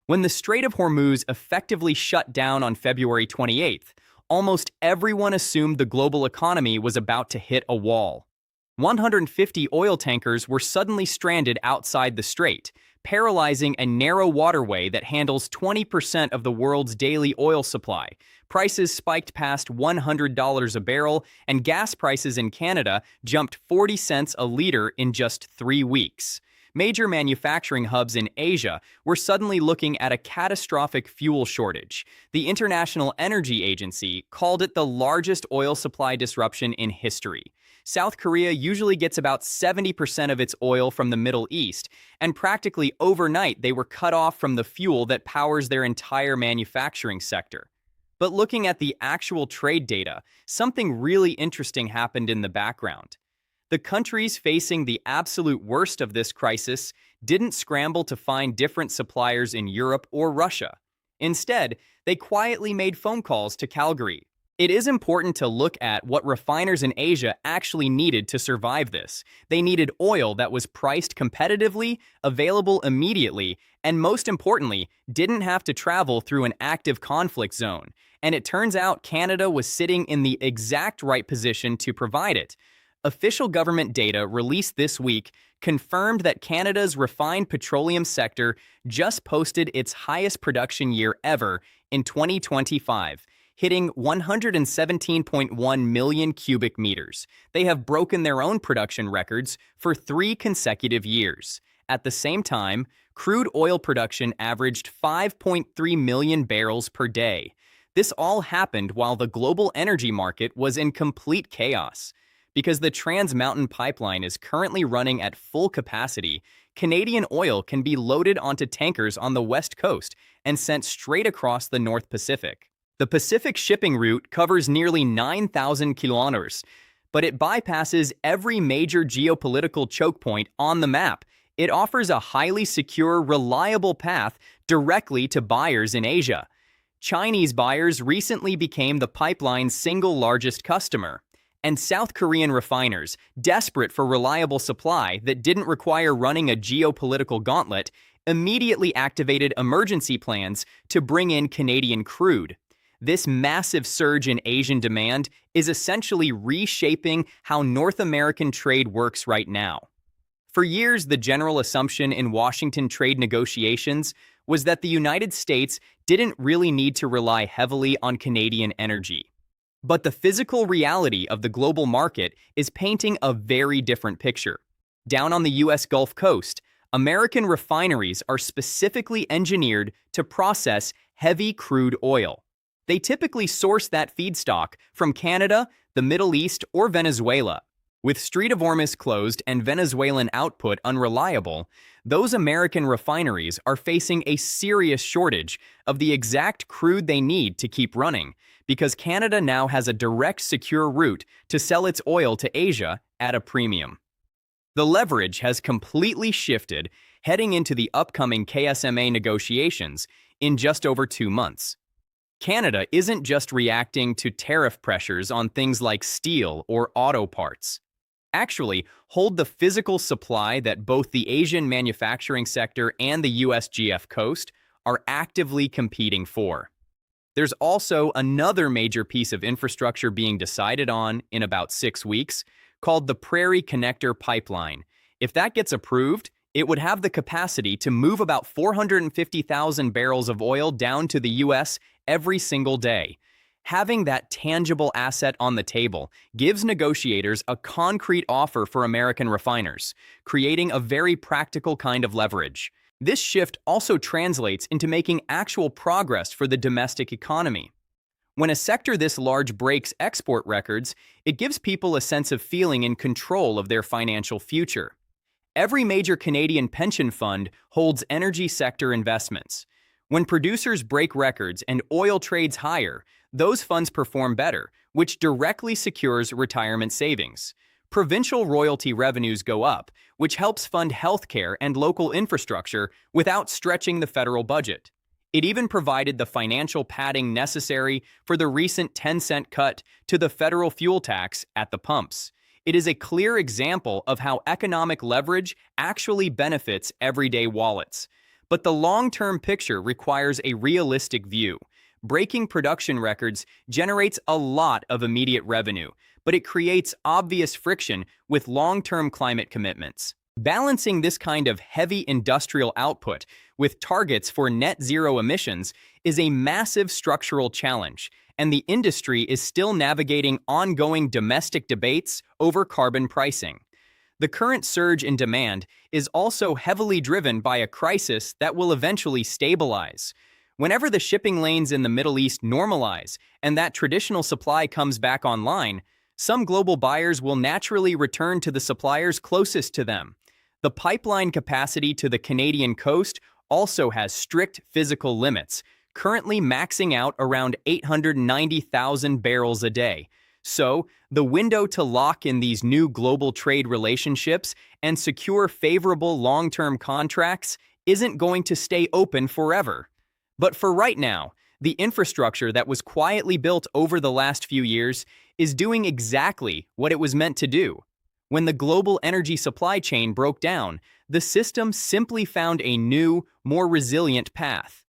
When the Strait of Hormuz effectively shut down on February 28th, almost everyone assumed the global economy was about to hit a wall. 150 oil tankers were suddenly stranded outside the strait, paralyzing a narrow waterway that handles 20% of the world's daily oil supply. Prices spiked past $100 a barrel, and gas prices in Canada jumped 40 cents a liter in just 3 weeks. Major manufacturing hubs in Asia were suddenly looking at a catastrophic fuel shortage. The International Energy Agency called it the largest oil supply disruption in history. South Korea usually gets about 70% of its oil from the Middle East, and practically overnight they were cut off from the fuel that powers their entire manufacturing sector. But looking at the actual trade data, something really interesting happened in the background. The countries facing the absolute worst of this crisis didn't scramble to find different suppliers in Europe or Russia. Instead, they quietly made phone calls to Calgary. It is important to look at what refiners in Asia actually needed to survive this. They needed oil that was priced competitively, available immediately, and most importantly, didn't have to travel through an active conflict zone. And it turns out Canada was sitting in the exact right position to provide it. Official government data released this week confirmed that Canada's refined petroleum sector just posted its highest production year ever in 2025, hitting 117.1 million cubic meters. They have broken their own production records for 3 consecutive years. At the same time, crude oil production averaged 5.3 million barrels per day. This all happened while the global energy market was in complete chaos. Because the Trans Mountain Pipeline is currently running at full capacity, Canadian oil can be loaded onto tankers on the West Coast and sent straight across the North Pacific. The Pacific shipping route covers nearly 9,000 kilometers, but it bypasses every major geopolitical choke point on the map. It offers a highly secure, reliable path directly to buyers in Asia. Chinese buyers recently became the pipeline's single largest customer. And South Korean refiners, desperate for reliable supply that didn't require running a geopolitical gauntlet, immediately activated emergency plans to bring in Canadian crude. This massive surge in Asian demand is essentially reshaping how North American trade works right now. For years, the general assumption in Washington trade negotiations was that the United States didn't really need to rely heavily on Canadian energy. But the physical reality of the global market is painting a very different picture. Down on the U.S. Gulf Coast, American refineries are specifically engineered to process heavy crude oil. They typically source that feedstock from Canada, the Middle East, or Venezuela. With Strait of Hormuz closed and Venezuelan output unreliable, those American refineries are facing a serious shortage of the exact crude they need to keep running, because Canada now has a direct, secure route to sell its oil to Asia at a premium. The leverage has completely shifted heading into the upcoming CUSMA negotiations in just over 2 months. Canada isn't just reacting to tariff pressures on things like steel or auto parts. Actually, hold the physical supply that both the Asian manufacturing sector and the US Gulf Coast are actively competing for. There's also another major piece of infrastructure being decided on in about 6 weeks, called the Prairie Connector Pipeline. If that gets approved, it would have the capacity to move about 450,000 barrels of oil down to the U.S. every single day. Having that tangible asset on the table gives negotiators a concrete offer for American refiners, creating a very practical kind of leverage. This shift also translates into making actual progress for the domestic economy. When a sector this large breaks export records, it gives people a sense of feeling in control of their financial future. Every major Canadian pension fund holds energy sector investments. When producers break records and oil trades higher, those funds perform better, which directly secures retirement savings. Provincial royalty revenues go up, which helps fund healthcare and local infrastructure without stretching the federal budget. It even provided the financial padding necessary for the recent 10-cent cut to the federal fuel tax at the pumps. It is a clear example of how economic leverage actually benefits everyday wallets. But the long-term picture requires a realistic view. Breaking production records generates a lot of immediate revenue, but it creates obvious friction with long-term climate commitments. Balancing this kind of heavy industrial output with targets for net zero emissions is a massive structural challenge, and the industry is still navigating ongoing domestic debates over carbon pricing. The current surge in demand is also heavily driven by a crisis that will eventually stabilize. Whenever the shipping lanes in the Middle East normalize and that traditional supply comes back online, some global buyers will naturally return to the suppliers closest to them. The pipeline capacity to the Canadian coast also has strict physical limits, currently maxing out around 890,000 barrels a day. So, the window to lock in these new global trade relationships and secure favorable long-term contracts isn't going to stay open forever. But for right now, the infrastructure that was quietly built over the last few years is doing exactly what it was meant to do. When the global energy supply chain broke down, the system simply found a new, more resilient path.